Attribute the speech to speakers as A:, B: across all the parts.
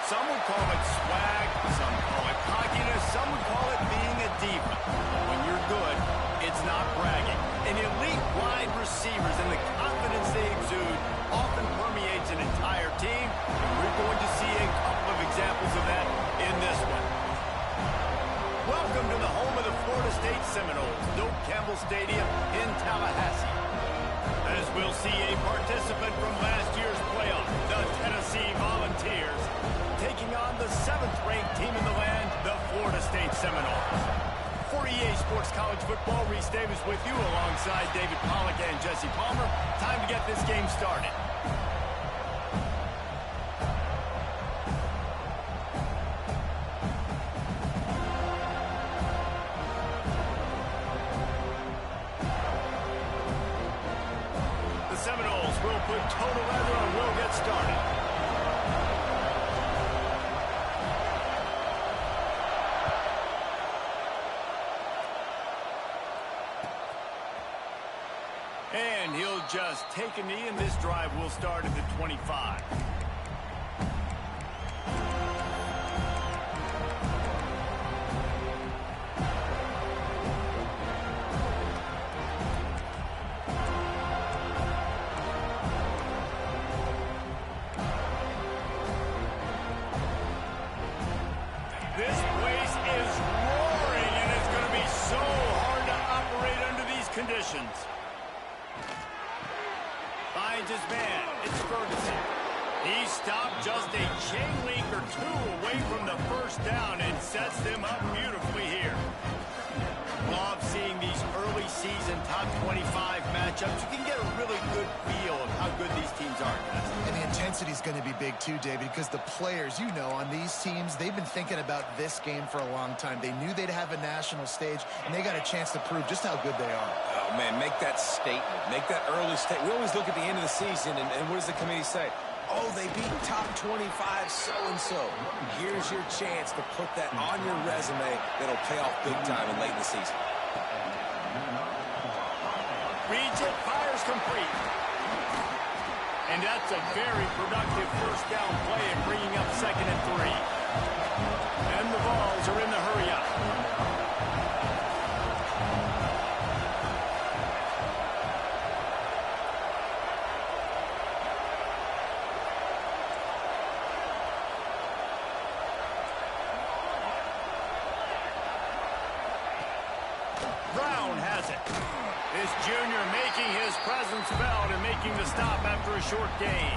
A: Some would call it swag, some call it cockiness, some would call it being a diva. When you're good, it's not bragging. And elite wide receivers and the confidence they exude often permeates an entire team. And we're going to see a couple of examples of that in this one. Welcome to the home of the Florida State Seminoles, Doak Campbell Stadium in Tallahassee. As we'll see a participant from last year's playoff, the Tennessee Volunteers, taking on the 7th-ranked team in the land, the Florida State Seminoles. For EA Sports College Football, Reese Davis with you alongside David Pollack and Jesse Palmer. Time to get this game started. Seminoles will put total leather and we'll get started. And he'll just take a knee, and this drive will start at the 25. This place is roaring, and it's going to be so hard to operate under these conditions. Finds his man. It's Ferguson. He stopped just a chain link or two away from the first down and sets them up beautifully here. Love seeing these early season top 25 matchups. You can get a really good feel of how good these teams are.
B: And the intensity is going to be big too, David, because the players, you know, on these teams, they've been thinking about this game for a long time. They knew they'd have a national stage, and they got a chance to prove just how good they are.
C: Oh, man, make that statement. Make that early statement. We always look at the end of the season, and what does the committee say? Oh, they beat top 25 so-and-so. Here's your chance to put that on your resume that'll pay off big time and late in the season.
A: Reads it, fires complete. And that's a very productive first down play and bringing up 2nd and 3. And the Vols are in the hurry-up. Brown has it. This junior making his presence felt and making the stop after a short gain.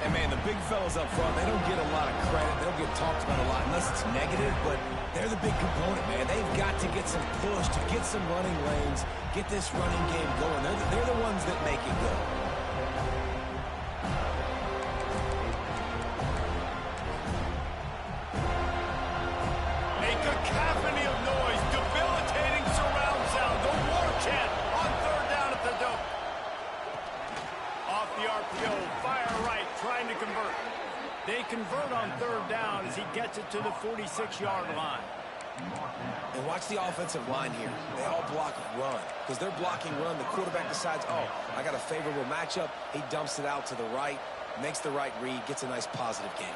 C: And, man, the big fellas up front, they don't get a lot of credit. They don't get talked about a lot unless it's negative, but they're the big component, man. They've got to get some push, to get some running lanes, get this running game going. They're the ones that make it go.
A: A cacophony of noise, debilitating surround sound, the war chant on 3rd down at the Doak. Off the RPO, fire right, trying to convert. They convert on 3rd down as he gets it to the 46-yard line.
C: And watch the offensive line here. They all block run. Because they're blocking run, the quarterback decides, oh, I got a favorable matchup. He dumps it out to the right, makes the right read, gets a nice positive gain.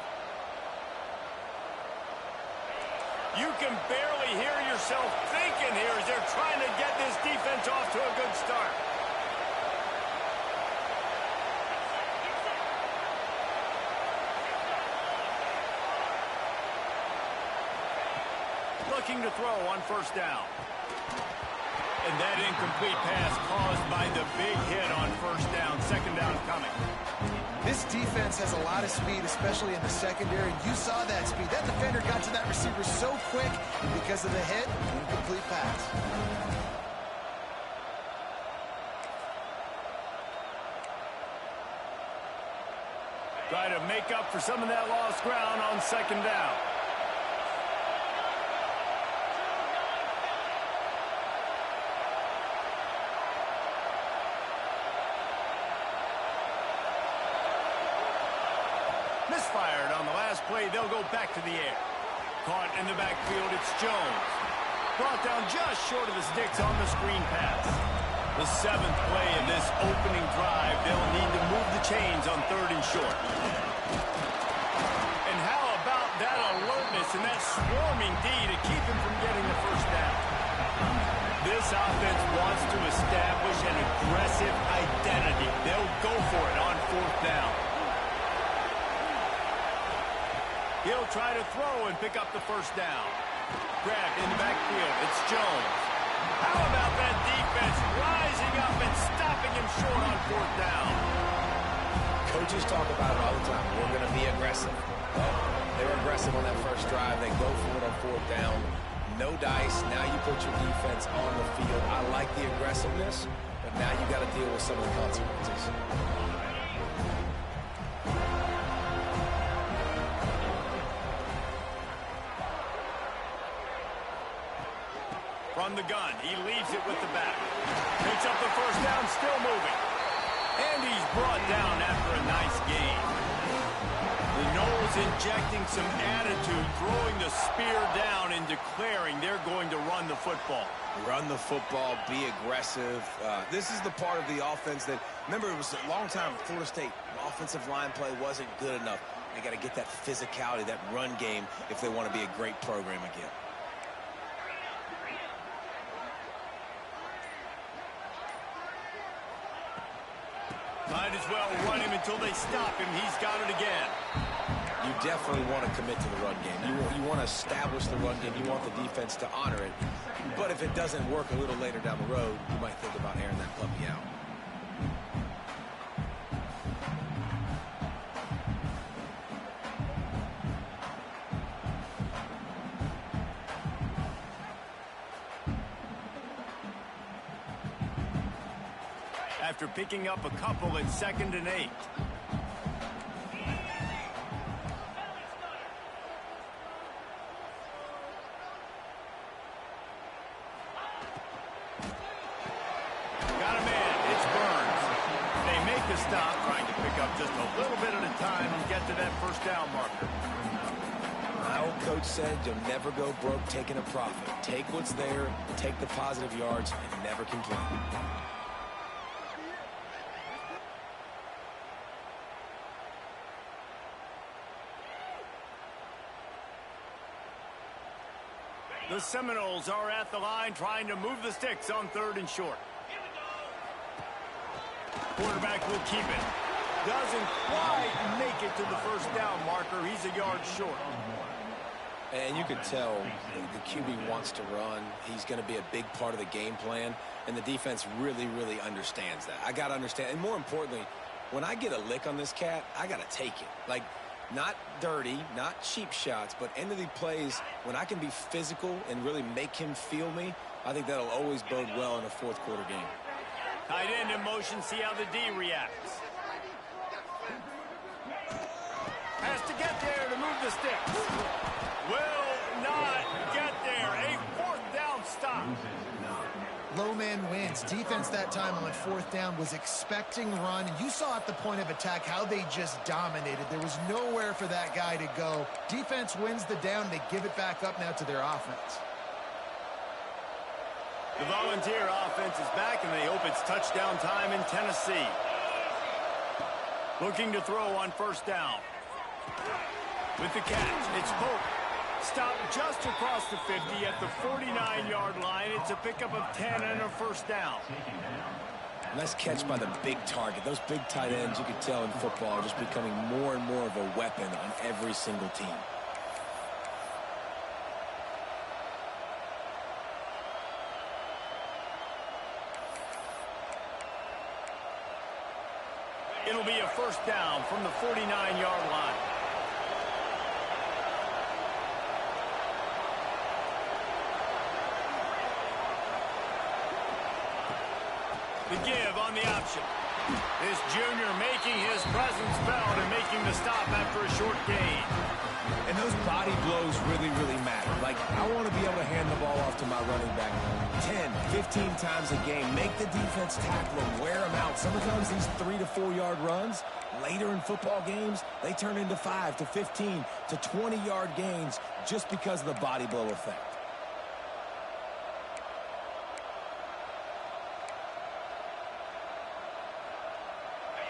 A: You can barely hear yourself thinking here as they're trying to get this defense off to a good start. Looking to throw on 1st down. And that incomplete pass caused by the big hit on 1st down. 2nd down coming.
B: This defense has a lot of speed, especially in the secondary. You saw that speed. That defender got to that receiver so quick because of the hit, incomplete pass.
A: Try to make up for some of that lost ground on 2nd down. Misfired on the last play. They'll go back to the air. Caught in the backfield. It's Jones. Brought down just short of the sticks on the screen pass. The 7th play of this opening drive. They'll need to move the chains on 3rd and short. And how about and that swarming D to keep him from getting the first down. This offense wants to establish an aggressive identity. They'll go for it on fourth down. He'll try to throw and pick up the first down. Grabbed in the backfield. It's Jones. How about that defense rising up and stopping him short on fourth down?
C: Coaches talk about it all the time. We're going to be aggressive. Well, they were aggressive on that first drive. They go for it on fourth down. No dice. Now you put your defense on the field. I like the aggressiveness, but now you got to deal with some of the consequences.
A: From the gun, he leaves it with the back. Picks up the first down, still moving. And he's brought down after a nice gain. The Noles injecting some attitude, throwing the spear down and declaring they're going to run the football.
C: Run the football, be aggressive. This is the part of the offense that, remember, it was a long time Florida State. Offensive line play wasn't good enough. They got to get that physicality, that run game, if they want to be a great program again.
A: Might as well run him until they stop him. He's got it again.
C: You definitely want to commit to the run game. You want to establish the run game. You want the defense to honor it. But if it doesn't work a little later down the road, you might think about airing that puppy out.
A: After picking up a couple at 2nd and 8. Got a man. It's Burns. They make the stop, trying to pick up just a little bit at a time and get to that first down marker.
C: My old coach said you'll never go broke taking a profit. Take what's there, take the positive yards, and never complain.
A: The Seminoles are at the line trying to move the sticks on 3rd and short. Quarterback will keep it. Doesn't quite make it to the first down marker. He's a yard short.
C: And you can tell the QB wants to run. He's going to be a big part of the game plan. And the defense really, really understands that. I got to understand. And more importantly, when I get a lick on this cat, I got to take it. Like, not dirty, not cheap shots, but end of the plays, when I can be physical and really make him feel me, I think that'll always bode well in a fourth quarter game.
A: Tight end in motion, see how the D reacts. Has to get there to move the sticks. Will not get there. A 4th down stop.
B: Low man wins. Defense that time on 4th down was expecting run. You saw at the point of attack how they just dominated. There was nowhere for that guy to go. Defense wins the down. They give it back up now to their offense.
A: The Volunteer offense is back, and they hope it's touchdown time in Tennessee. Looking to throw on first down. With the catch, it's Pope. Stopped just across the 50 at the 49-yard line. It's a pickup of 10 and a first down.
C: Nice catch by the big target. Those big tight ends, you can tell in football, are just becoming more and more of a weapon on every single team.
A: It'll be a first down from the 49-yard line. The give on the option. This junior making his presence felt and making the stop after a short gain.
C: And those body blows really, really matter. Like, I want to be able to hand the ball off to my running back 10, 15 times a game. Make the defense tackle them, wear them out. Sometimes these 3 to 4 yard runs, later in football games, they turn into 5 to 15 to 20 yard gains just because of the body blow effect.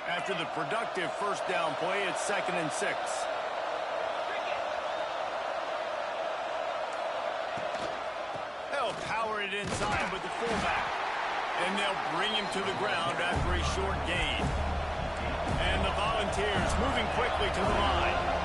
A: After the productive first down play, it's 2nd and 6. power it inside with the fullback. And they'll bring him to the ground after a short gain. And the Volunteers moving quickly to the line.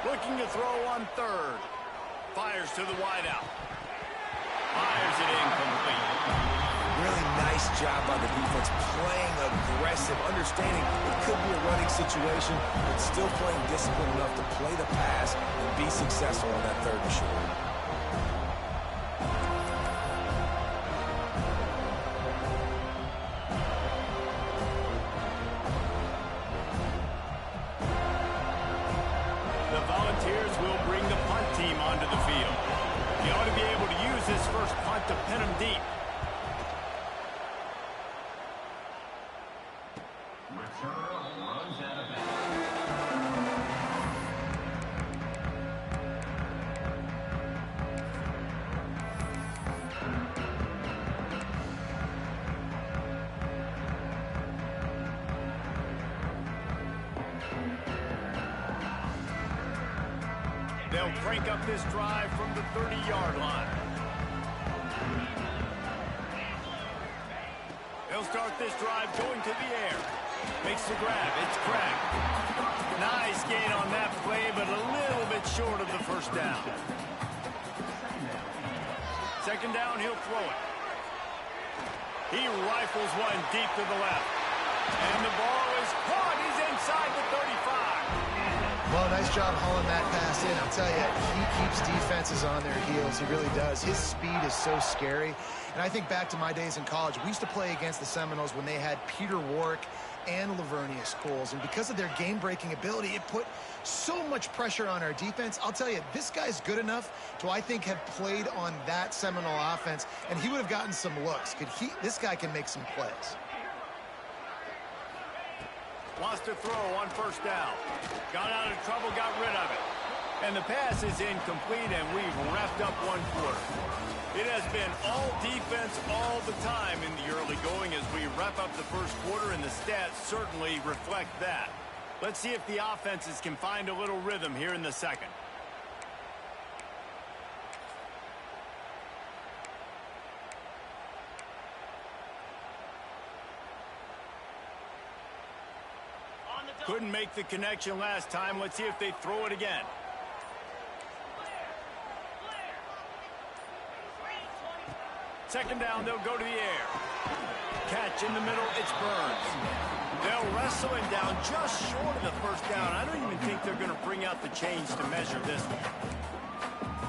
A: Looking to throw on third. Fires to the wideout. Fires it incomplete.
C: Really nice job by the defense, playing aggressive, understanding it could be a running situation, but still playing disciplined enough to play the pass and be successful on that third and short.
A: The Volunteers will bring the punt team onto the field. He ought to be able to use his first punt to pin him deep. They'll crank up this drive from the 30-yard line. They'll start this drive going to the air. Makes the grab. It's cracked. Nice gain on that play, but a little bit short of the first down. Second down, he'll throw it. He rifles one deep to the left. And the ball is caught. He's inside the 35.
B: Well, nice job hauling that pass in. I'll tell you, he keeps defenses on their heels. He really does. His speed is so scary. And I think back to my days in college. We used to play against the Seminoles when they had Peter Warwick and Lavernius Coles. And because of their game-breaking ability, it put so much pressure on our defense. I'll tell you, this guy's good enough to, I think, have played on that Seminole offense, and he would have gotten some looks. This guy can make some plays.
A: Lost a throw on first down. Got out of trouble, got rid of it. And the pass is incomplete, and we've wrapped up one quarter. It has been all defense all the time in the early going as we wrap up the first quarter, and the stats certainly reflect that. Let's see if the offenses can find a little rhythm here in the second. Couldn't make the connection last time. Let's see if they throw it again. Second down, they'll go to the air. Catch in the middle, it's Burns. They'll wrestle him down just short of the first down. I don't even think they're going to bring out the chains to measure this one.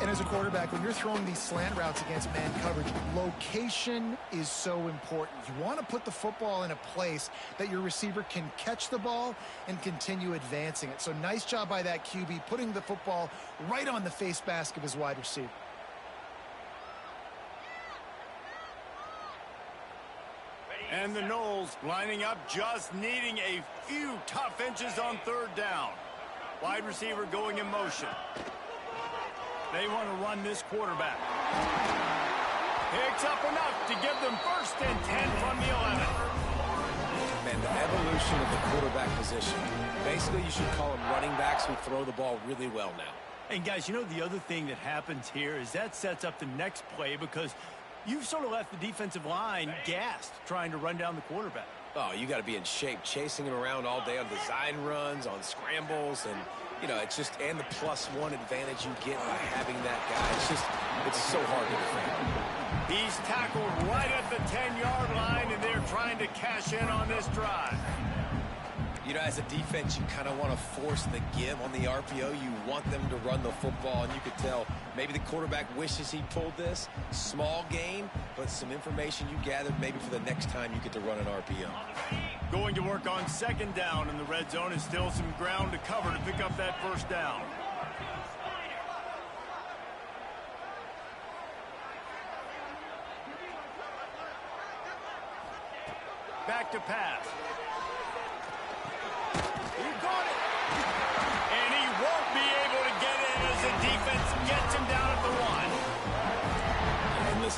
B: And as a quarterback, when you're throwing these slant routes against man coverage, location is so important. You want to put the football in a place that your receiver can catch the ball and continue advancing it. So nice job by that QB, putting the football right on the face mask of his wide receiver.
A: And the Noles lining up, just needing a few tough inches on third down. Wide receiver going in motion. They want to run this quarterback. Picks up enough to give them first and 10 from the 11.
C: Man, the evolution of the quarterback position. Basically, you should call them running backs who throw the ball really well now.
A: And guys, you know the other thing that happens here is that sets up the next play because you've sort of left the defensive line gassed trying to run down the quarterback.
C: Oh, you got to be in shape, chasing him around all day on design runs, on scrambles, and you know, it's just, and the +1 advantage you get by having that guy. It's so hard to defend.
A: He's tackled right at the 10-yard line, and they're trying to cash in on this drive.
C: You know, as a defense, you kind of want to force the give on the RPO. You want them to run the football, and you could tell maybe the quarterback wishes he pulled this. Small gain, but some information you gathered maybe for the next time you get to run an RPO.
A: Going to work on second down in the red zone, and still some ground to cover to pick up that first down. Back to pass. He got it. And he won't be able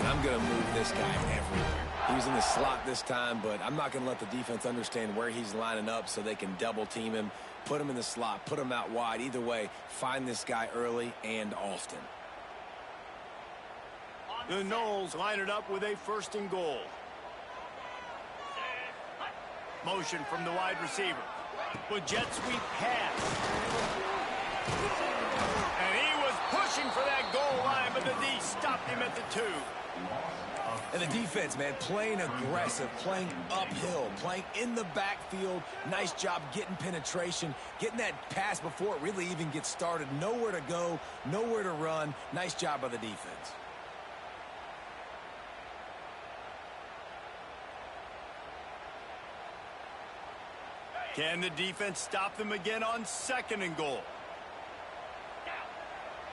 C: listen, I'm going to move this guy everywhere. He's in the slot this time, but I'm not going to let the defense understand where he's lining up so they can double team him, put him in the slot, put him out wide. Either way, find this guy early and often.
A: The Knowles line it up with a 1st and goal. Motion from the wide receiver. With jet sweep pass. And he was pushing for that goal line, but the D stopped him at the 2.
C: And the defense, man, playing aggressive, playing uphill, playing in the backfield. Nice job getting penetration, getting that pass before it really even gets started. Nowhere to go, nowhere to run. Nice job by the defense.
A: Can the defense stop them again on 2nd and goal?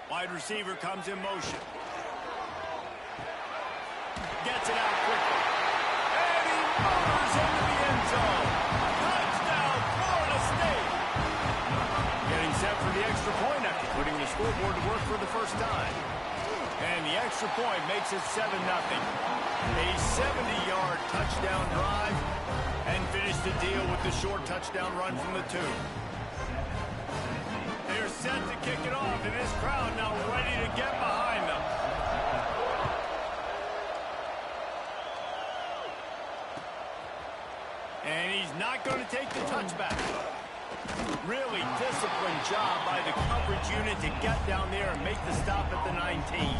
A: Wide receiver comes in motion. Gets it out quickly. And he motors into the end zone. Touchdown, Florida State. Getting set for the extra point after putting the scoreboard to work for the first time. And the extra point makes it 7-0. A 70-yard touchdown drive. And finish the deal with the short touchdown run from the 2. They're set to kick it off, and this crowd now ready to get behind them. And he's not going to take the touchback. Really disciplined job by the coverage unit to get down there and make the stop at the 19.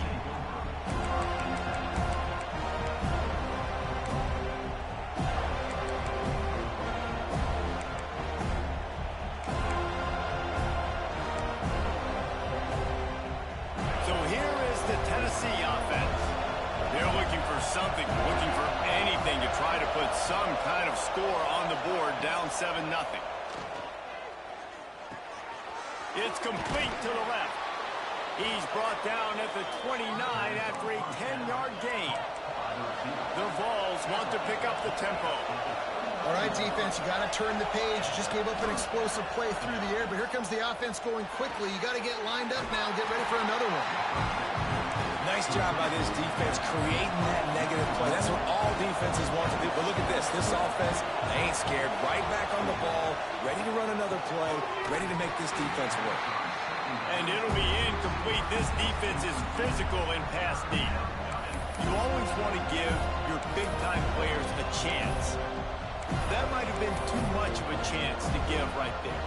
A: Looking for anything to try to put some kind of score on the board, down 7-0. It's complete to the left. He's brought down at the 29 after a 10-yard gain. The Vols want to pick up the tempo.
B: All right, defense, you got to turn the page. Just gave up an explosive play through the air, but here comes the offense going quickly. You got to get lined up now, get ready for another one.
C: Nice job by this defense creating that negative play. That's what all defenses want to do. But look at this. This offense, they ain't scared. Right back on the ball, ready to run another play, ready to make this defense work.
A: And it'll be incomplete. This defense is physical in pass D. You always want to give your big-time players a chance. That might have been too much of a chance to give right there.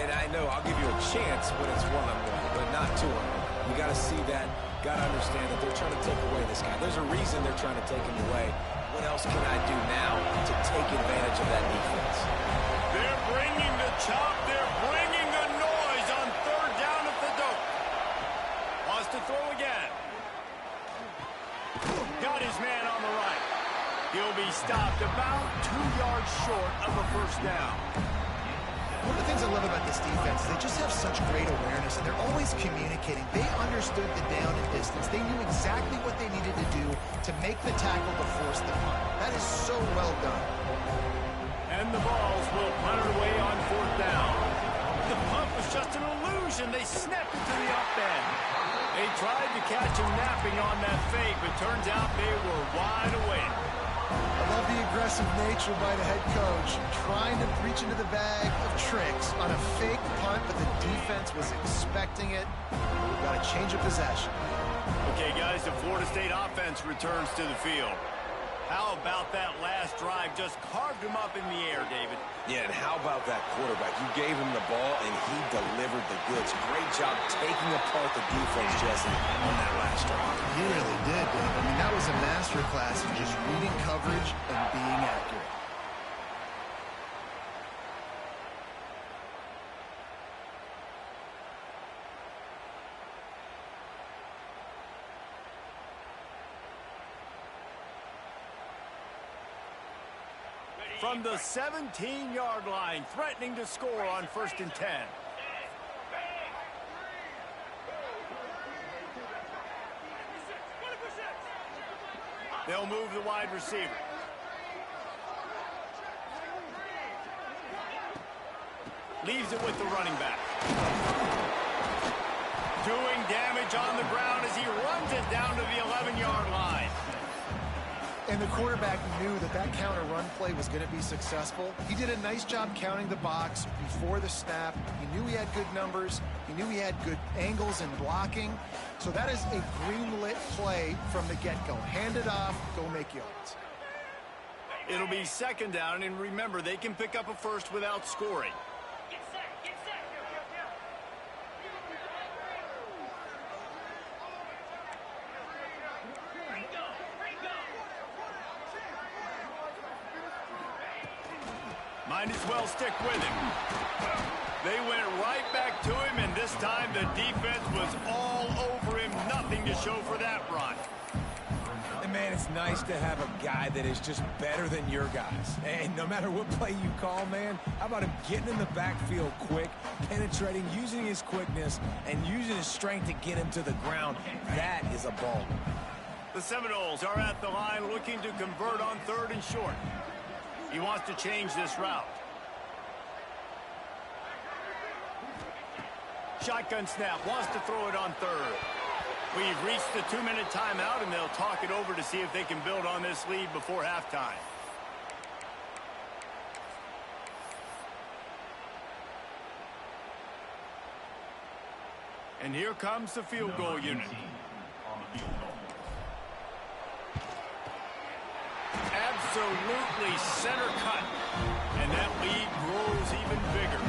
C: And I know I'll give you a chance when it's one-on-one, but not two-on-one. You got to see that. Got to understand that they're trying to take away this guy. There's a reason they're trying to take him away. What else can I do now to take advantage of that defense?
A: They're bringing the chop. They're bringing the noise on 3rd down at the dope. Wants to throw again. Got his man on the right. He'll be stopped about 2 yards short of a 1st down.
B: One of the things I love about this defense is they just have such great awareness, and they're always communicating. They understood the down and distance. They knew exactly what they needed to do to make the tackle to force the punt. That is so well done.
A: And the Vols will punt it away on 4th down. The punt was just an illusion. They snapped it to the up end. They tried to catch him napping on that fake, but turns out they were wide awake.
B: I love the aggressive nature by the head coach, trying to reach into the bag of tricks on a fake punt, but the defense was expecting it. We've got a change of possession.
A: Okay, guys, the Florida State offense returns to the field. How about that last drive? Just carved him up in the air, David.
C: Yeah, and how about that quarterback? You gave him the ball, and he delivered the goods. Great job taking apart the defense, Jesse, on that last drive.
B: He really did, Dave. I mean, that was a masterclass in just reading coverage and being accurate.
A: From the 17-yard line, threatening to score on 1st and 10. They'll move the wide receiver. Leaves it with the running back. Doing damage on the ground as he runs it down to the 11-yard line.
B: And the quarterback knew that that counter run play was going to be successful. He did a nice job counting the box before the snap. He knew he had good numbers. He knew he had good angles and blocking. So that is a green-lit play from the get-go. Hand it off, go make yards.
A: It'll be second down, and remember, they can pick up a first without scoring. Might as well stick with him. They went right back to him, and this time the defense was all over him. Nothing to show for that run.
C: And man, it's nice to have a guy that is just better than your guys. And no matter what play you call, man, how about him getting in the backfield quick, penetrating, using his quickness, and using his strength to get him to the ground. That is a ball.
A: The Seminoles are at the line looking to convert on 3rd and short. He wants to change this route. Shotgun snap, wants to throw it on 3rd. We've reached the 2-minute timeout, and they'll talk it over to see if they can build on this lead before halftime. And here comes the field goal unit. Absolutely center cut. And that lead grows even bigger.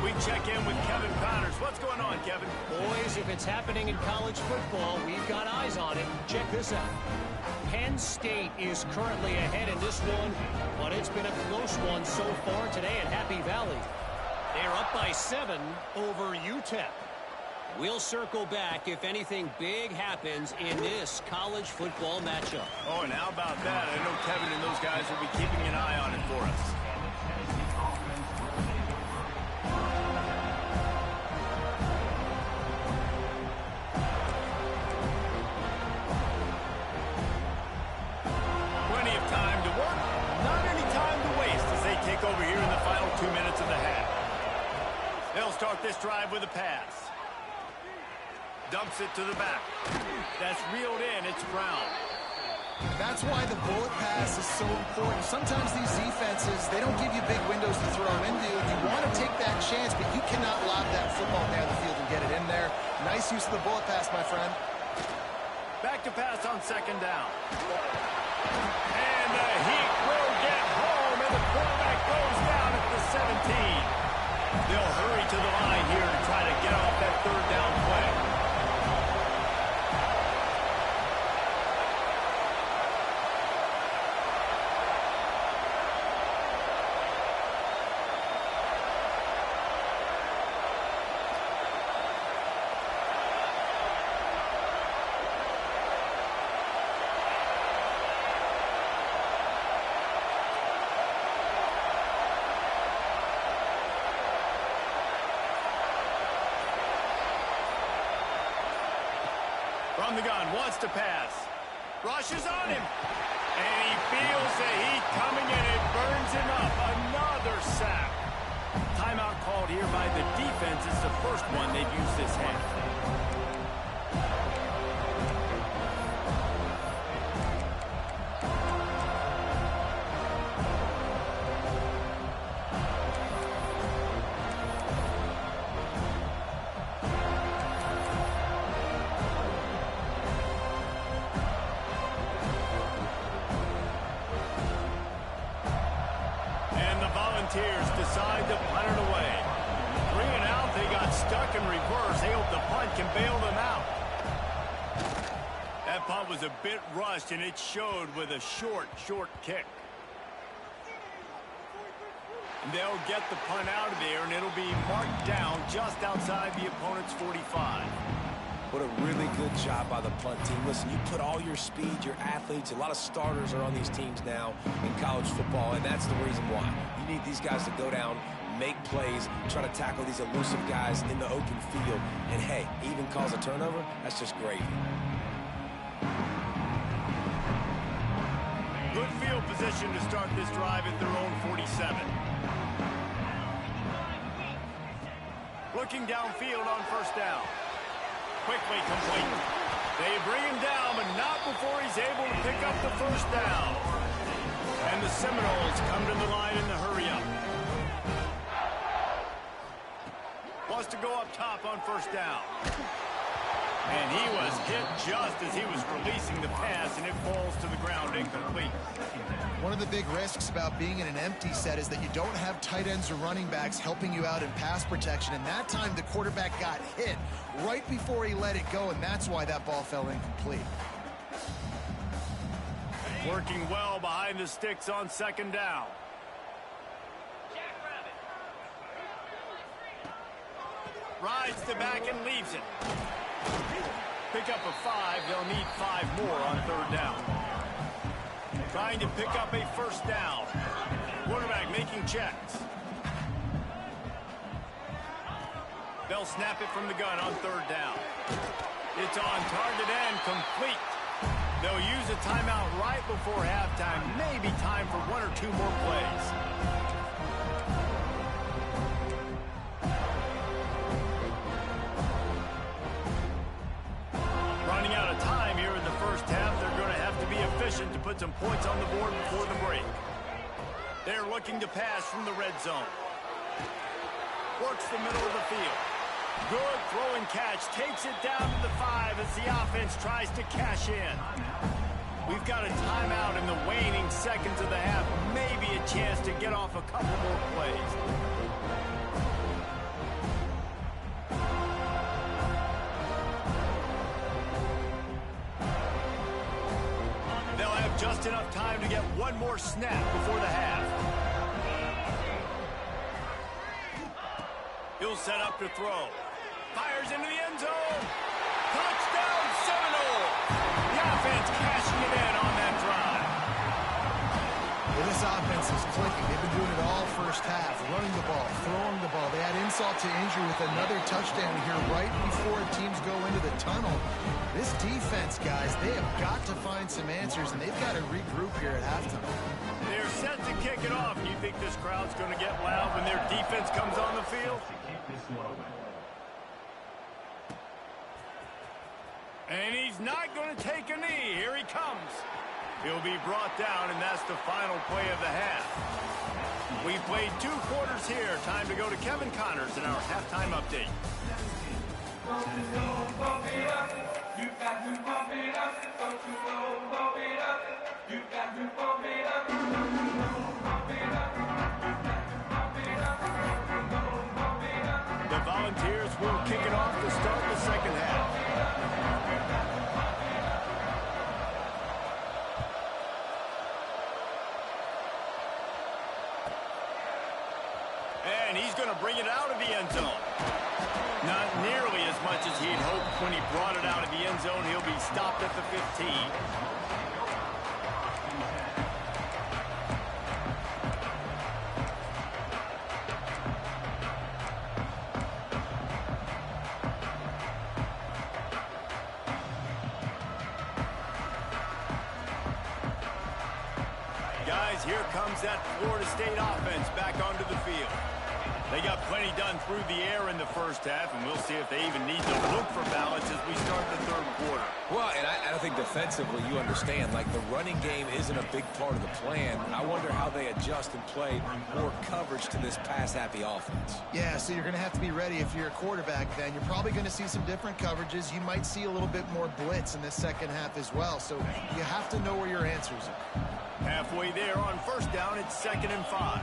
A: We check in with Kevin Connors. What's going on, Kevin?
D: Boys, if it's happening in college football, we've got eyes on it. Check this out. Penn State is currently ahead in this one, but it's been a close one so far today at Happy Valley. They're up by 7 over UTEP. We'll circle back if anything big happens in this college football matchup.
A: Oh, and how about that? I know Kevin and those guys will be keeping an eye on it for us. Plenty of time to work, not any time to waste as they take over here in the final 2 minutes of the half. They'll start this drive with a pass. Dumps it to the back. That's reeled in. It's Brown.
B: That's why the bullet pass is so important. Sometimes these defenses, they don't give you big windows to throw into. You want to take that chance, but you cannot lob that football down the field and get it in there. Nice use of the bullet pass, my friend.
A: Back to pass on 2nd down. And the Heat will get home, and the quarterback goes down at the 17. They'll hurry to the line here to try to get off that 3rd down play. From the gun, wants to pass. Rushes on him. And he feels the heat coming, and it burns him up. Another sack. Timeout called here by the defense. It's the first one they've used this half. Volunteers decide to punt it away. 3 and out, they got stuck in reverse. They hope the punt can bail them out. That punt was a bit rushed, and it showed with a short kick. And they'll get the punt out of there, and it'll be marked down just outside the opponent's 45.
C: What a really good job by the punt team. Listen, you put all your speed, your athletes, a lot of starters are on these teams now in college football, and that's the reason why. You need these guys to go down, make plays, try to tackle these elusive guys in the open field, and hey, even cause a turnover, that's just gravy.
A: Good field position to start this drive at their own 47. Looking downfield on 1st down. Quickly complete. They bring him down, but not before he's able to pick up the first down. And the Seminoles come to the line in the hurry-up. Wants to go up top on first down. And he was hit just as he was releasing the pass, and it falls to the ground incomplete.
B: One of the big risks about being in an empty set is that you don't have tight ends or running backs helping you out in pass protection. And that time, the quarterback got hit right before he let it go, and that's why that ball fell incomplete.
A: Working well behind the sticks on second down. Rides the back and leaves it. Pick up a 5. They'll need 5 more on third down. Trying to pick up a first down. Quarterback making checks. They'll snap it from the gun on third down. It's on target and complete. They'll use a timeout right before halftime. Maybe time for 1 or 2 more plays. Running out of time here in the first half. They're going to have to be efficient to put some points on the board before the break. They're looking to pass from the red zone. Works the middle of the field. Good throw and catch. Takes it down to the 5 as the offense tries to cash in. We've got a timeout in the waning seconds of the half. Maybe a chance to get off a couple more plays. They'll have just enough time to get one more snap before the half. He'll set up to throw. Fires into the end zone. Touchdown, Seminoles. The offense cashing it in on that drive.
B: Well, this offense is clicking. They've been doing it all first half. Running the ball, throwing the ball. They add insult to injury with another touchdown here right before teams go into the tunnel. This defense, guys, they have got to find some answers, and they've got to regroup here at halftime.
A: They're set to kick it off. You think this crowd's going to get loud when their defense comes on the field? And he's not going to take a knee. Here he comes. He'll be brought down, and that's the final play of the half. We've played 2 quarters here. Time to go to Kevin Connors in our halftime update. The Volunteers will kick it off to start the second half. And he's going to bring it out of the end zone. Not nearly as much as he'd hoped when he brought it out of the end zone. He'll be stopped at the 15. Guys, here comes that Florida State offense back onto the field. They got plenty done through the air in the first half, and we'll see if they even need to look for balance as we start the third quarter.
C: Well, and I think defensively, you understand, like the running game isn't a big part of the plan. I wonder how they adjust and play more coverage to this pass-happy offense.
B: Yeah, so you're going to have to be ready if you're a quarterback then. You're probably going to see some different coverages. You might see a little bit more blitz in the second half as well, so you have to know where your answers are.
A: Halfway there on first down, it's 2nd and 5.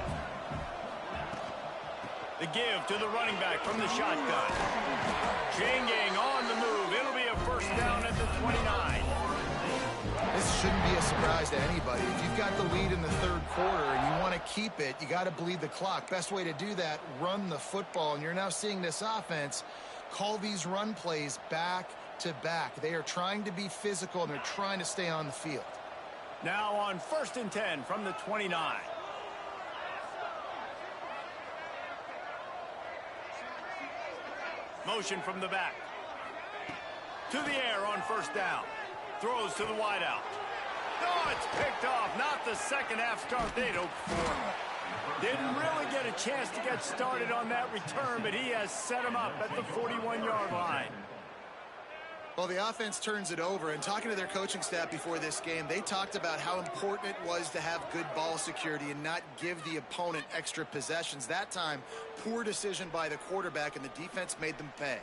A: The give to the running back from the shotgun. Changing on the move. It'll be a first down at the 29.
B: This shouldn't be a surprise to anybody. If you've got the lead in the third quarter and you want to keep it, you got to bleed the clock. Best way to do that, run the football. And you're now seeing this offense call these run plays back to back. They are trying to be physical, and they're trying to stay on the field.
A: Now on 1st and 10 from the 29. Motion from the back. To the air on first down. Throws to the wideout. Oh, it's picked off. Not the second half start they'd hoped for. Didn't really get a chance to get started on that return, but he has set him up at the 41-yard line.
B: Well, the offense turns it over, and talking to their coaching staff before this game, they talked about how important it was to have good ball security and not give the opponent extra possessions. That time, poor decision by the quarterback, and the defense made them pay.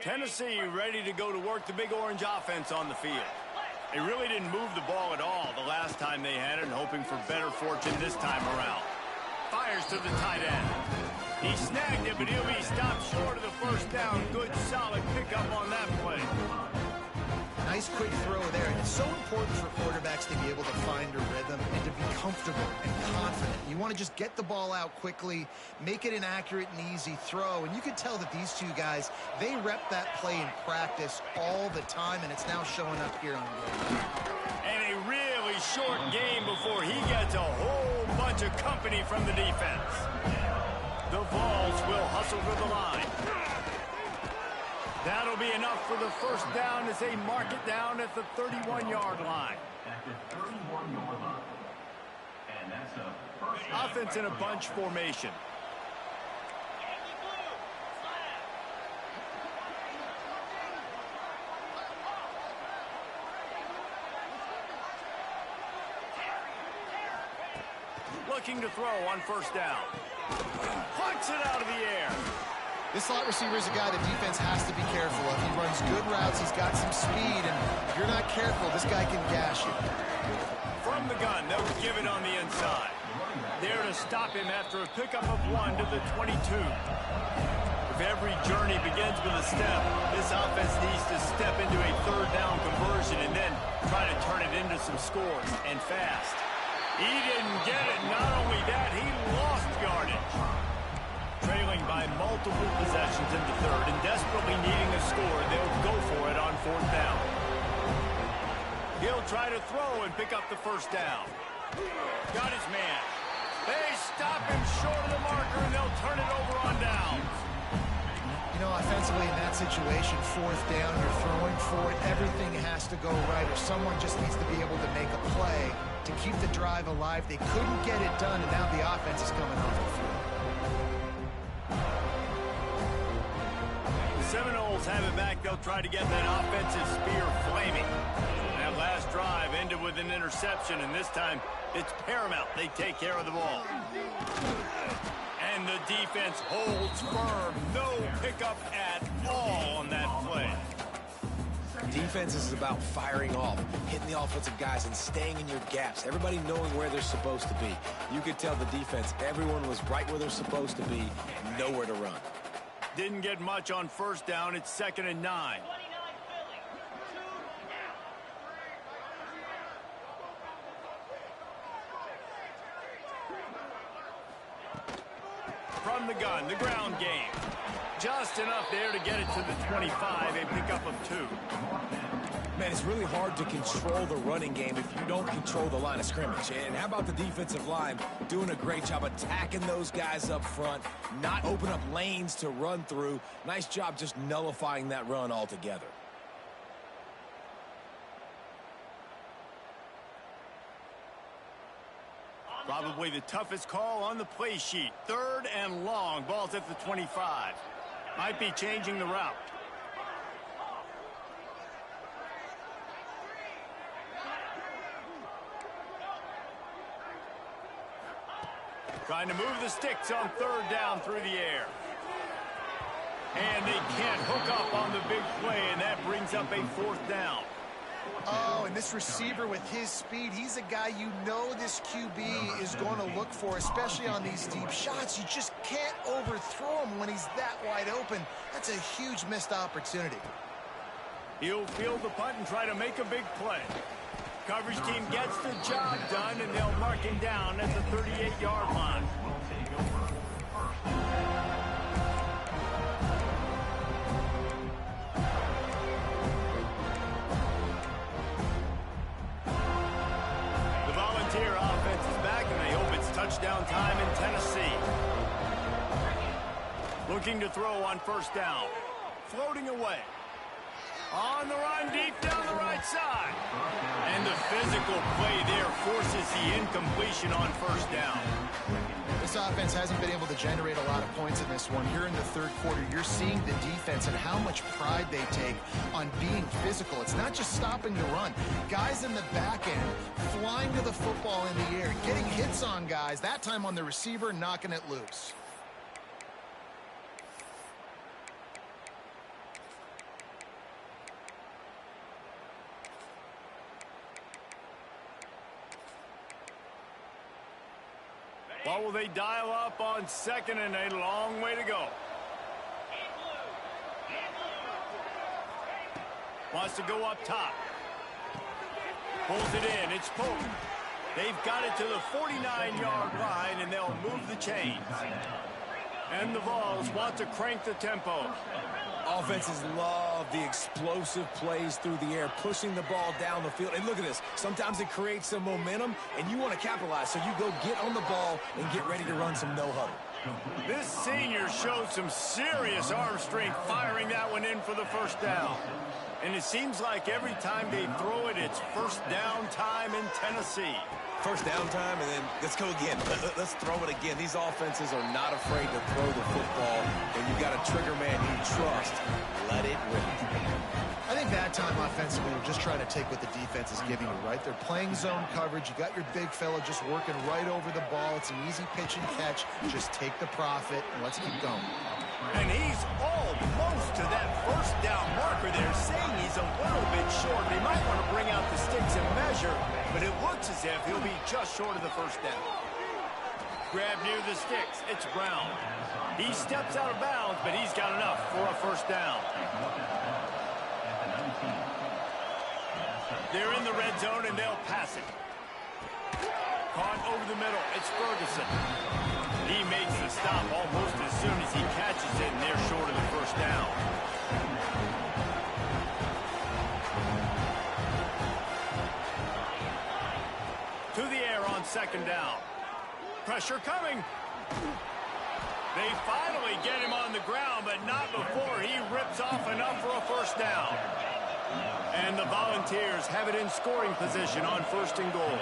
A: Tennessee ready to go to work the Big Orange offense on the field. They really didn't move the ball at all the last time they had it, and hoping for better fortune this time around. Fires to the tight end. He snagged it, but he'll be stopped short of the first down. Good, solid pickup on that play.
B: Nice quick throw there, and it's so important for quarterbacks to be able to find a rhythm and to be comfortable and confident. You want to just get the ball out quickly, make it an accurate and easy throw, and you can tell that these two guys, they rep that play in practice all the time, and it's now showing up here on game.
A: And a really short game before he gets a whole bunch of company from the defense. The Vols will hustle to the line. That'll be enough for the first down as they mark it down at the 31-yard line.
E: At the 31-yard line. And that's a first down.
A: Offense in a bunch formation. Looking to throw on first down. Plucks it out of the air.
B: This slot receiver is a guy the defense has to be careful of. He runs good routes. He's got some speed, and if you're not careful, this guy can gash you.
A: From the gun, they'll give it on the inside. There to stop him after a pickup of 1 to the 22. If every journey begins with a step, this offense needs to step into a third down conversion and then try to turn it into some scores, and fast. He didn't get it. Not only that, he lost yardage. Trailing by multiple possessions in the third and desperately needing a score, they'll go for it on fourth down. He'll try to throw and pick up the first down. Got his man. They stop him short of the marker, and they'll turn it over on downs.
B: You know, offensively in that situation, fourth down, you're throwing for it. Everything has to go right, or someone just needs to be able to make a play to keep the drive alive. They couldn't get it done, and now the offense is coming off the field.
A: Seminoles have it back. They'll try to get that offensive spear flaming. That last drive ended with an interception, and this time it's paramount they take care of the ball. And the defense holds firm. No pickup at all on that play.
C: Defense is about firing off, hitting the offensive guys, and staying in your gaps. Everybody knowing where they're supposed to be. You could tell the defense, everyone was right where they're supposed to be, nowhere to run.
A: Didn't get much on first down. It's 2nd and 9. From the gun, the ground game. Just enough there to get it to the 25, a pickup of 2.
C: Man, it's really hard to control the running game if you don't control the line of scrimmage. And how about the defensive line doing a great job attacking those guys up front, not open up lanes to run through. Nice job just nullifying that run altogether.
A: Probably the toughest call on the play sheet. 3rd and long. Ball's at the 25. Might be changing the route. Trying to move the sticks on 3rd down through the air. And they can't hook up on the big play, and that brings up a 4th down.
B: Oh, and this receiver with his speed, he's a guy you know this QB is going to look for, especially on these deep shots. You just can't overthrow him when he's that wide open. That's a huge missed opportunity.
A: He'll field the punt and try to make a big play. Coverage team gets the job done, and they'll mark him down at the 38-yard line. The Volunteer offense is back, and they hope it's touchdown time in Tennessee. Looking to throw on first down. Floating away. On the run, deep down the right side. And the physical play there forces the incompletion on first down.
B: This offense hasn't been able to generate a lot of points in this one. Here in the third quarter, you're seeing the defense and how much pride they take on being physical. It's not just stopping the run. Guys in the back end flying to the football in the air, getting hits on guys, that time on the receiver, knocking it loose.
A: What will they dial up on second and a long way to go? Wants to go up top. Pulls it in. It's Pope. They've got it to the 49-yard line, and they'll move the chains. And the Vols want to crank the tempo.
C: Offenses love the explosive plays through the air, pushing the ball down the field. And look at this. Sometimes it creates some momentum, and you want to capitalize. So you go get on the ball and get ready to run some no-huddle.
A: This senior showed some serious arm strength firing that one in for the first down. And it seems like every time they throw it, it's first down time in Tennessee.
C: First down time, and then let's go again. Let's throw it again. These offenses are not afraid to throw the football, and you've got a trigger man you trust. Let it rip.
B: I think that time offensively, we're just trying to take what the defense is giving you, right? They're playing zone coverage. You got your big fella just working right over the ball. It's an easy pitch and catch. Just take the profit, and let's keep going.
A: And he's almost to that first down marker there, saying he's a little bit short. They might want to bring out the sticks and measure, but it looks as if he'll be just short of the first down. Grab near the sticks. It's Brown. He steps out of bounds, but he's got enough for a first down. They're in the red zone, and they'll pass it. Caught over the middle. It's Ferguson. He makes the stop almost as soon as he catches it, and they're short of the first down. To the air on second down. Pressure coming. They finally get him on the ground, but not before he rips off enough for a first down. And the Volunteers have it in scoring position on first and goal.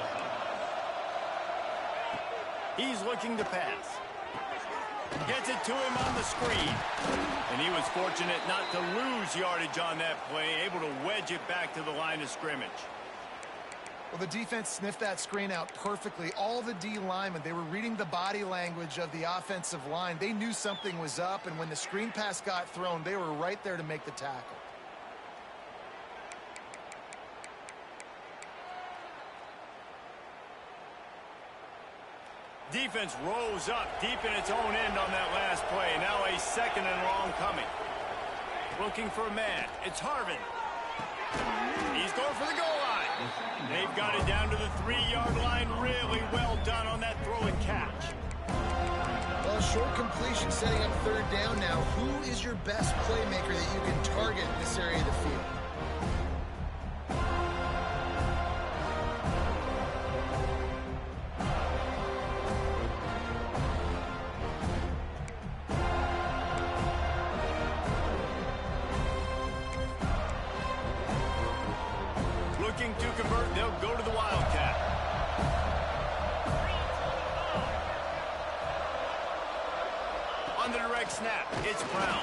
A: He's looking to pass. Gets it to him on the screen. And he was fortunate not to lose yardage on that play, able to wedge it back to the line of scrimmage.
B: Well, the defense sniffed that screen out perfectly. All the D linemen, they were reading the body language of the offensive line. They knew something was up, and when the screen pass got thrown, they were right there to make the tackle.
A: Defense rose up deep in its own end on that last play. Now a second and long coming. Looking for a man. It's Harvin. He's going for the goal line. They've got it down to the 3-yard line. Really well done on that throw and catch.
B: Well, short completion setting up third down now. Who is your best playmaker that you can target in this area of the field?
A: Looking to convert, they'll go to the Wildcat. On the direct snap, it's Brown.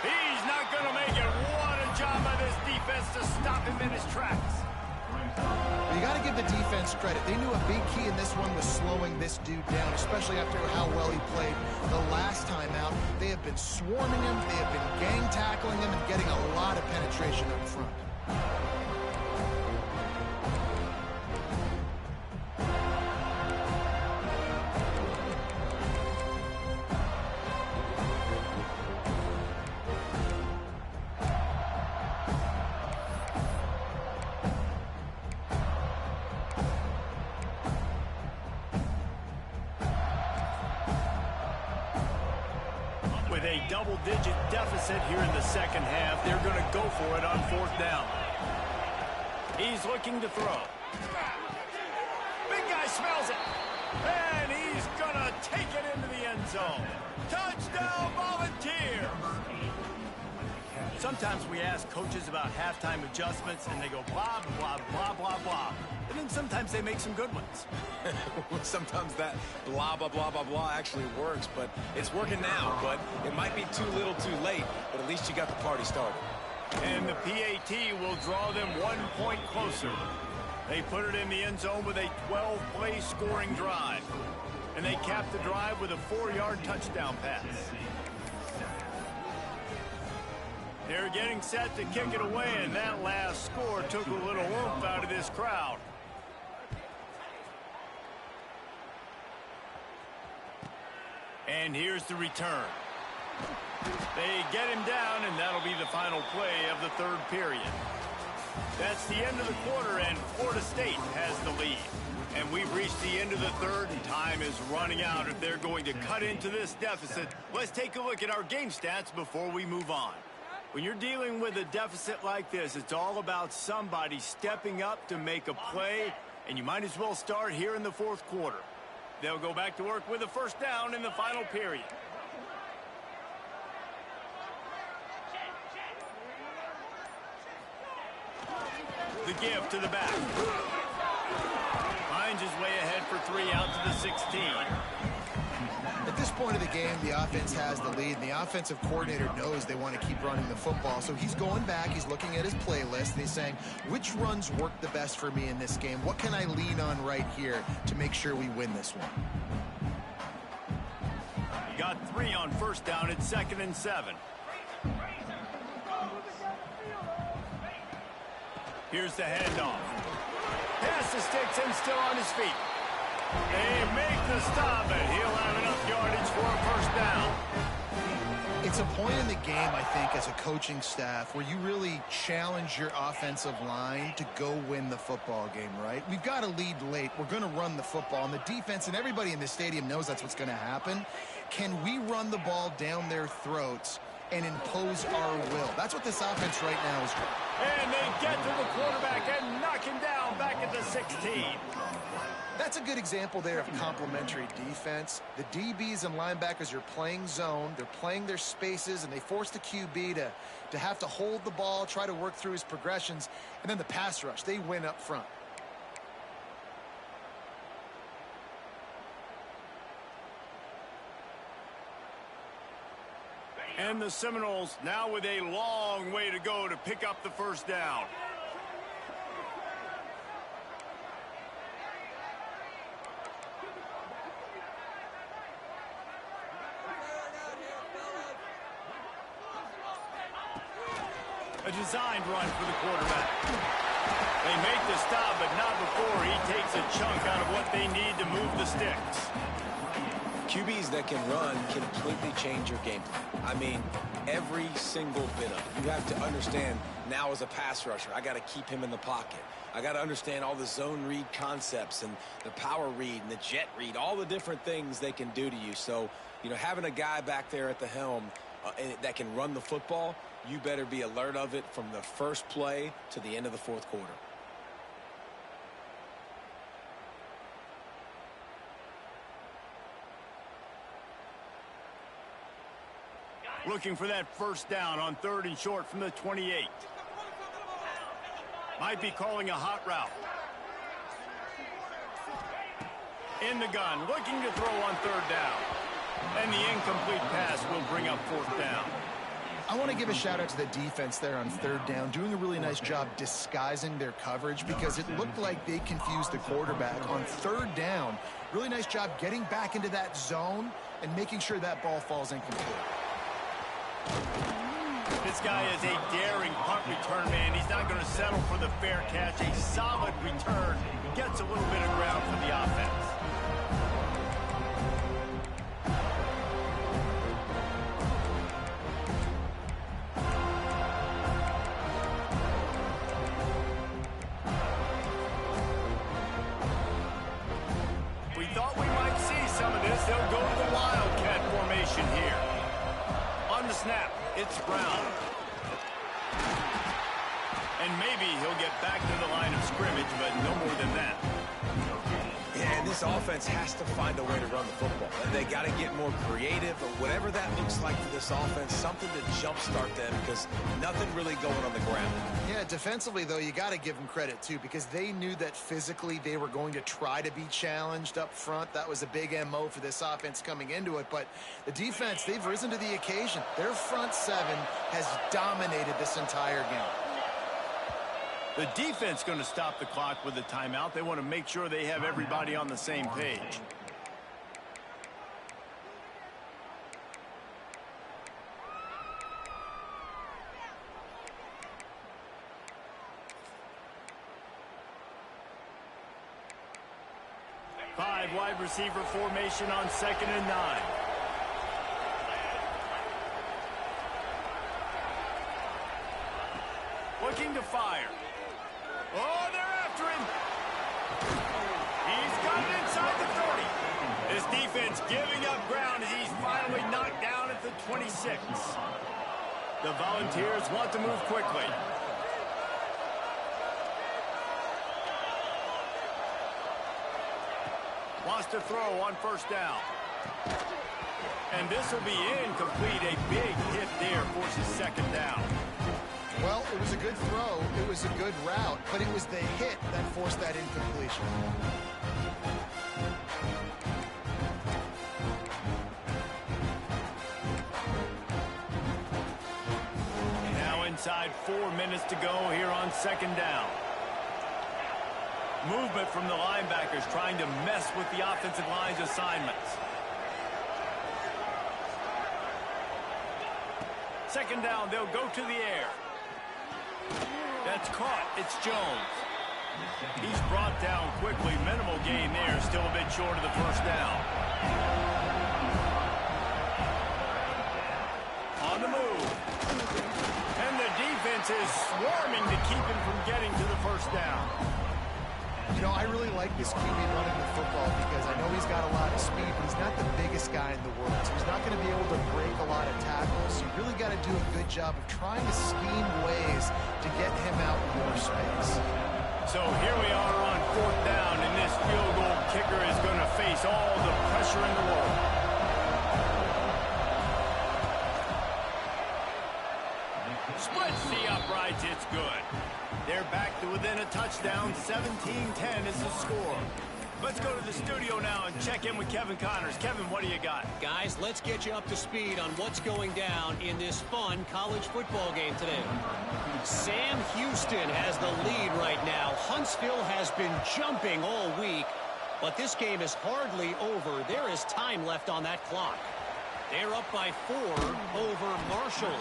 A: He's not going to make it. What a job by this defense to stop him in his tracks.
B: You got to give the defense credit. They knew a big key in this one was slowing this dude down, especially after how well he played the last time out. They have been swarming him, they have been gang tackling him, and getting a lot of penetration up front.
A: With a double-digit deficit here in the second half, they're going to go for it on fourth down. He's looking to throw. Big guy smells it. And he's going to take it into the end zone. Touchdown, Volunteers! Sometimes we ask coaches about halftime adjustments, and they go blah, blah, blah, blah, blah. And then sometimes they make some good ones.
C: Sometimes that blah, blah, blah, blah, blah actually works, but it's working now. But it might be too little too late, but at least you got the party started.
A: And the PAT will draw them 1 point closer. They put it in the end zone with a 12-play scoring drive. And they capped the drive with a 4-yard touchdown pass. They're getting set to kick it away, and that last score took a little oomph out of this crowd. And here's the return. They get him down, and that'll be the final play of the third period. That's the end of the quarter, and Florida State has the lead. And we've reached the end of the third, and time is running out if they're going to cut into this deficit. Let's take a look at our game stats before we move on. When you're dealing with a deficit like this, it's all about somebody stepping up to make a play, and you might as well start here in the fourth quarter. They'll go back to work with a first down in the final period. The give to the back. Finds his way ahead for 3 out to the 16.
B: At this point of the game, the offense has the lead, and the offensive coordinator knows they want to keep running the football. So he's going back, he's looking at his playlist, and he's saying, which runs work the best for me in this game? What can I lean on right here to make sure we win this one?
A: He got 3 on first down at 2nd and 7. Here's the handoff. Pass the sticks and still on his feet. They make the stop, and he'll have enough yardage for a first down.
B: It's a point in the game, I think, as a coaching staff where you really challenge your offensive line to go win the football game, right? We've got a lead late. We're going to run the football, and the defense and everybody in the stadium knows that's what's going to happen. Can we run the ball down their throats and impose our will? That's what this offense right now is doing.
A: And they get to the quarterback and knock him down back at the 16.
B: That's a good example there of complementary defense. The DBs and linebackers are playing zone. They're playing their spaces, and they force the QB to have to hold the ball, try to work through his progressions. And then the pass rush, they win up front.
A: And the Seminoles now with a long way to go to pick up the first down. A designed run for the quarterback. They make the stop, but not before he takes a chunk out of what they need to move the sticks.
C: QBs that can run completely change your game plan. I mean, every single bit of it. You have to understand now as a pass rusher, I got to keep him in the pocket. I got to understand all the zone read concepts and the power read and the jet read, all the different things they can do to you. So, you know, having a guy back there at the helm that can run the football, you better be alert of it from the first play to the end of the fourth quarter.
A: Looking for that first down on 3rd and short from the 28. Might be calling a hot route. In the gun, looking to throw on 3rd down. And the incomplete pass will bring up 4th down.
B: I want to give a shout out to the defense there on 3rd down, doing a really nice job disguising their coverage because it looked like they confused the quarterback on 3rd down. Really nice job getting back into that zone and making sure that ball falls incomplete.
A: This guy is a daring punt return man. He's not going to settle for the fair catch. A solid return. Gets a little bit of ground for the offense. We thought we might see some of this. They'll go to the Wildcat formation here. On the snap, it's Brown. And maybe he'll get back to the line of scrimmage, but no more than that.
C: Yeah, And this offense has to find a way to run the football. They got to get more creative, or whatever that looks like for this offense, something to jumpstart them, because nothing really going on the ground.
B: Yeah, defensively, though, you got to give them credit, too, because they knew that physically they were going to try to be challenged up front. That was a big MO for this offense coming into it. But the defense, they've risen to the occasion. Their front seven has dominated this entire game.
A: The defense going to stop the clock with a timeout. They want to make sure they have everybody on the same page. Five wide receiver formation on 2nd and 9. Looking to fire. Oh, they're after him. He's got it inside the 30. This defense giving up ground as he's finally knocked down at the 26. The Volunteers want to move quickly. Wants to throw on 1st down. And this will be incomplete. A big hit there forces 2nd down.
B: Well, it was a good throw, it was a good route, but it was the hit that forced that incompletion.
A: Now inside 4 minutes to go here on 2nd down. Movement from the linebackers trying to mess with the offensive line's assignments. 2nd down, they'll go to the air. That's caught. It's Jones. He's brought down quickly. Minimal gain there. Still a bit short of the 1st down. On the move. And the defense is swarming to keep him from getting to the 1st down.
B: You know, I really like this QB running the football because I know he's got a lot of speed, but he's not the biggest guy in the world. So he's not going to be able to break a lot of tackles. So you really got to do a good job of trying to scheme ways to get him out in more space.
A: So here we are on 4th down, and this field goal kicker is going to face all the pressure in the world. Splits the uprights. It's good. They're back to within a touchdown. 17-10 is the score. Let's go to the studio now and check in with Kevin Connors. Kevin, what do you got?
D: Guys, let's get you up to speed on what's going down in this fun college football game today. Sam Houston has the lead right now. Huntsville has been jumping all week, but this game is hardly over. There is time left on that clock. They're up by 4 over Marshall.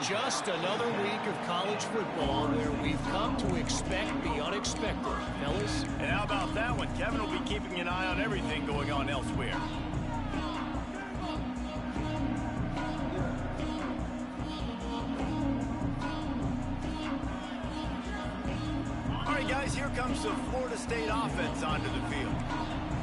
D: Just another week of college football where we've come to expect the unexpected, fellas.
A: And how about that one? Kevin will be keeping an eye on everything going on elsewhere. All right, guys, here comes the Florida State offense onto the field.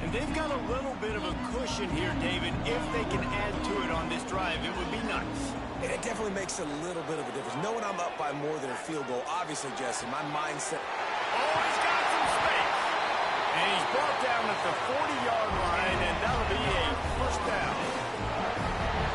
A: And they've got a little bit of a cushion here, David. If they can add to it on this drive, it would be nice.
C: It definitely makes a little bit of a difference. Knowing I'm up by more than a field goal, obviously, Jesse, my mindset...
A: Oh, he's got some space. And he's brought down at the 40-yard line, and that'll be a 1st down.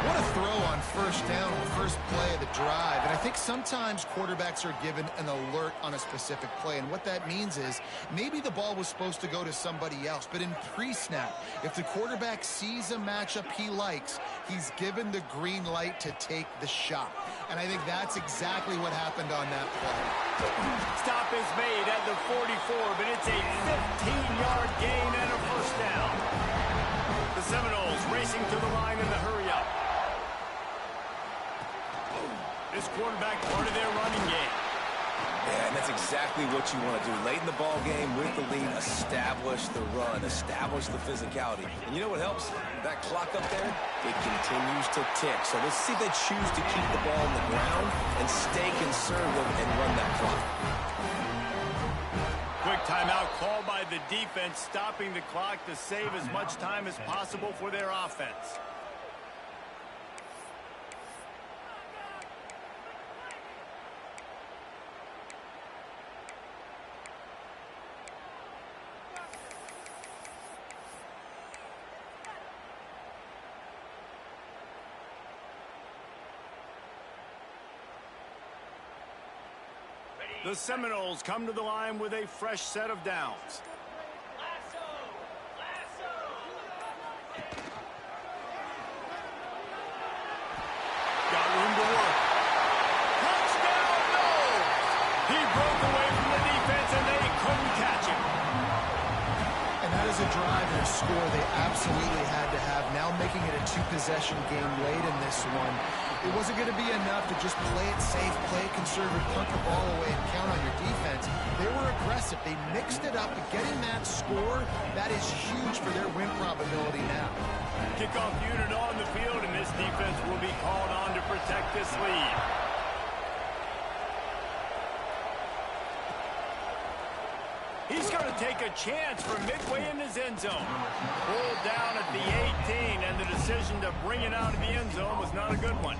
B: What a throw on 1st down, the first play of the drive. And I think sometimes quarterbacks are given an alert on a specific play. And what that means is maybe the ball was supposed to go to somebody else. But in pre-snap, if the quarterback sees a matchup he likes, he's given the green light to take the shot. And I think that's exactly what happened on that play.
A: Stop is made at the 44, but it's a 15-yard gain and a 1st down. The Seminoles racing to the line in the hurry-up. This quarterback part of their running game.
C: Yeah, and that's exactly what you want to do. Late in the ball game with the lead, establish the run, establish the physicality. And you know what helps? That clock up there, it continues to tick. So let's see if they choose to keep the ball on the ground and stay conservative and run that clock.
A: Quick timeout called by the defense, stopping the clock to save as much time as possible for their offense. The Seminoles come to the line with a fresh set of downs. Got room to work. Touchdown, no! He broke away from the defense, and they couldn't catch him.
B: And that is a drive and a score they absolutely had to have. Now making it a two-possession game late in this one. It wasn't going to be enough to just play it safe, play it conservative, punt the ball away, and count on your defense. They were aggressive. They mixed it up, but getting that score, that is huge for their win probability now.
A: Kickoff unit on the field, and this defense will be called on to protect this lead. He's going to take a chance from midway in his end zone. Pulled down at the 18, and the decision to bring it out of the end zone was not a good one.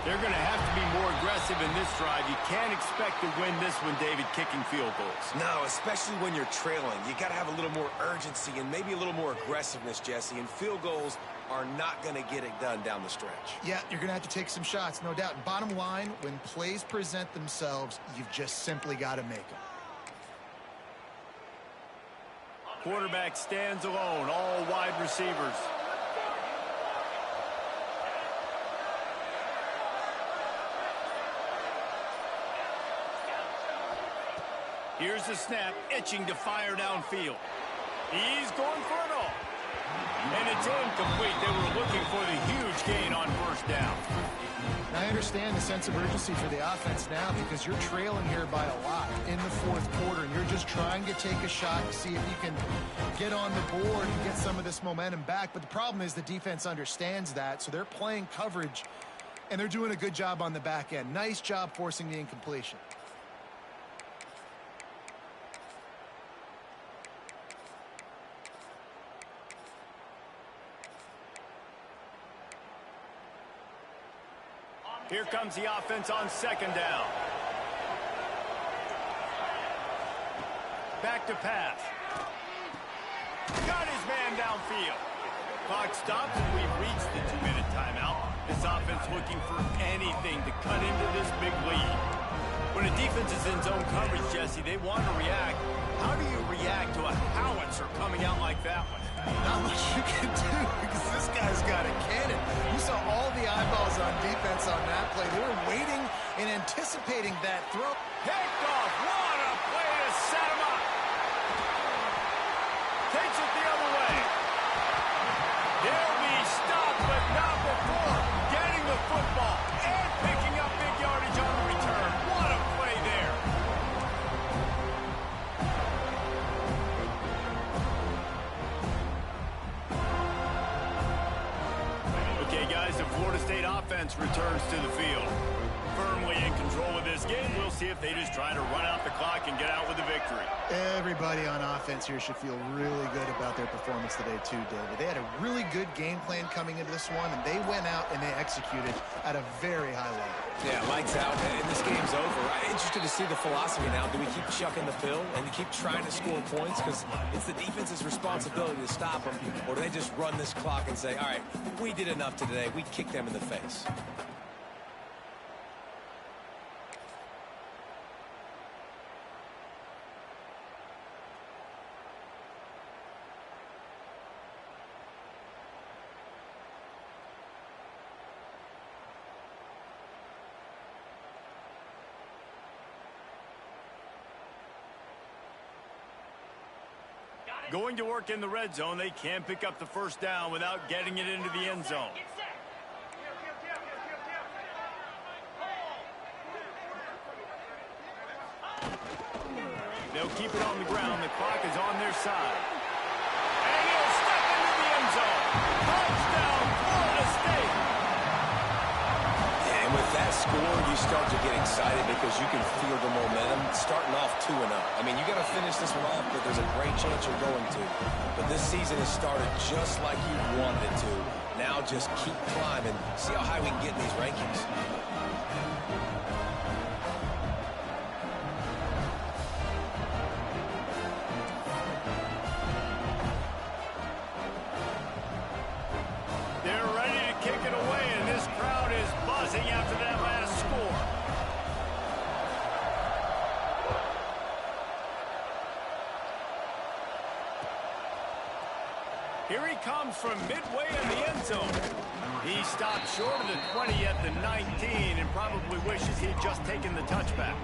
A: They're going to have to be more aggressive in this drive. You can't expect to win this one, David, kicking field goals.
C: No, especially when you're trailing. You got to have a little more urgency and maybe a little more aggressiveness, Jesse. And field goals are not going to get it done down the stretch.
B: Yeah, you're going to have to take some shots, no doubt. Bottom line, when plays present themselves, you've just simply got to make them.
A: Quarterback stands alone, all wide receivers. Here's the snap, itching to fire downfield. He's going for it all. And it's incomplete. They were looking for the huge gain on first down.
B: Now, I understand the sense of urgency for the offense now because you're trailing here by a lot in the fourth quarter, and you're just trying to take a shot to see if you can get on the board and get some of this momentum back. But the problem is the defense understands that, so they're playing coverage, and they're doing a good job on the back end. Nice job forcing the incompletion.
A: Here comes the offense on second down. Back to pass. Got his man downfield. Clock stops, and we've reached the 2-minute timeout. This offense looking for anything to cut into this big lead. When a defense is in zone coverage, Jesse, they want to react. How do you react to a howitzer coming out like that one?
B: Not much you can do because this guy's got a cannon. You saw all the eyeballs on defense on that play. They were waiting and anticipating that throw.
A: Picked off. What a play to set him up. Takes it the other way. He'll be stopped, but not before getting the football and picking up big yardage on the return. What a play there. Okay, guys, the Florida State offense returns to the field. Firmly in control of this game. We'll see if they just try to run out the clock and get out with the victory.
B: Everybody on offense here should feel really good about their performance today too, David. They had a really good game plan coming into this one, and they went out and they executed at a very high level.
C: Yeah, lights out, and this game's over. I'm interested to see the philosophy now. Do we keep chucking the pill and keep trying to score points? Because it's the defense's responsibility to stop them. Or do they just run this clock and say, all right, we did enough today. We kicked them in the face.
A: Going to work in the red zone, they can pick up the first down without getting it into the end zone. They'll keep it on the ground. The clock is on their side. And he'll step into the end zone. Touchdown, Florida State.
C: Yeah, And with that score, you start to get excited because you can feel the momentum starting off 2-0. I mean, you got to finish this one off, but there's a great chance you're going to. But this season has started just like you wanted it to. Now just keep climbing. See how high we can get in these rankings.
A: They're ready to kick it away, and this crowd is buzzing after that last score. Here he comes from midway in the end zone. He stopped short of the 20 at the 19 and probably wishes he'd just taken the touchback.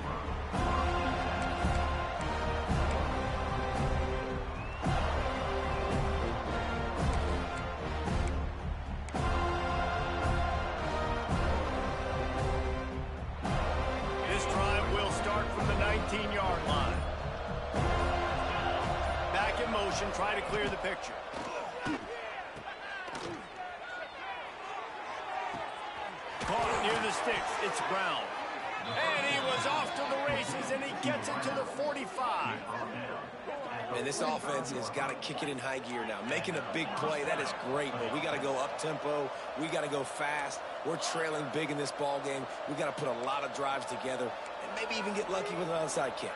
A: This drive will start from the 19-yard line. Back in motion, try to clear the picture. Caught near the sticks. It's Brown. And he was off to the races, and he gets it to the 45.
C: And this offense has got to kick it in high gear now. Making a big play, that is great, but we got to go up-tempo. We got to go fast. We're trailing big in this ball game. We got to put a lot of drives together and maybe even get lucky with an onside kick.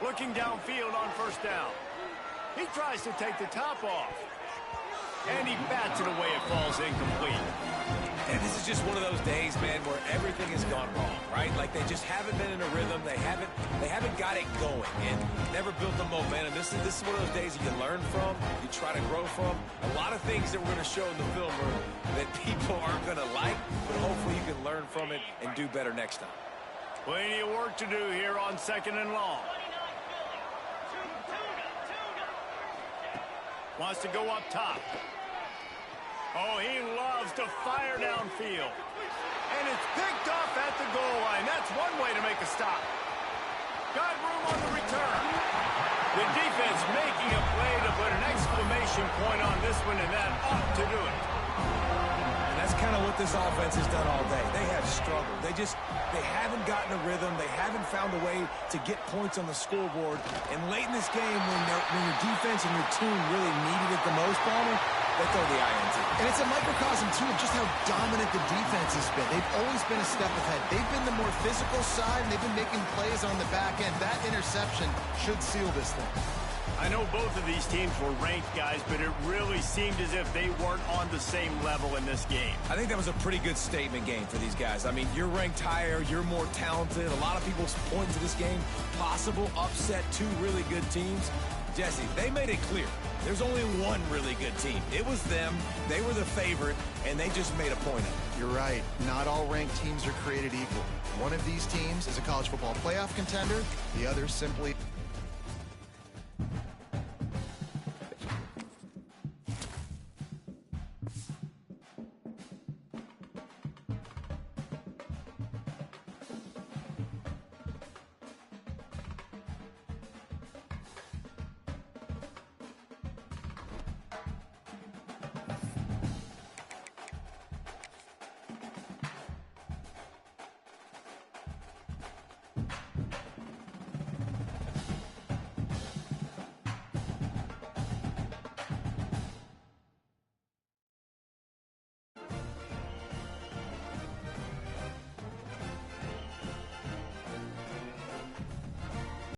A: Looking downfield on first down. He tries to take the top off. And he bats it away. It falls incomplete.
C: And this is just one of those days, man, where everything has gone wrong, right? Like they just haven't been in a rhythm. They haven't got it going and never built the momentum. This is one of those days you can learn from, you try to grow from. A lot of things that we're going to show in the film room that people aren't going to like, but hopefully you can learn from it and do better next time.
A: Plenty of work to do here on 2nd and long. Wants to go up top. Oh, he loves to fire downfield. And it's picked off at the goal line. That's one way to make a stop. Got room on the return. The defense making a play to put an exclamation point on this one, and that ought to do it.
C: And that's kind of what this offense has done all day. They have struggled. They haven't gotten a rhythm. They haven't found a way to get points on the scoreboard. And late in this game, when your defense and your team really needed it the most, Palmer, they throw the INT.
B: And it's a microcosm, too, of just how dominant the defense has been. They've always been a step ahead. They've been the more physical side, and they've been making plays on the back end. That interception should seal this thing.
A: I know both of these teams were ranked, guys, but it really seemed as if they weren't on the same level in this game.
C: I think that was a pretty good statement game for these guys. I mean, you're ranked higher, you're more talented. A lot of people point to this game, possible upset, two really good teams. Jesse, they made it clear. There's only one really good team. It was them. They were the favorite, and they just made a point of it.
B: You're right. Not all ranked teams are created equal. One of these teams is a college football playoff contender. The other simply...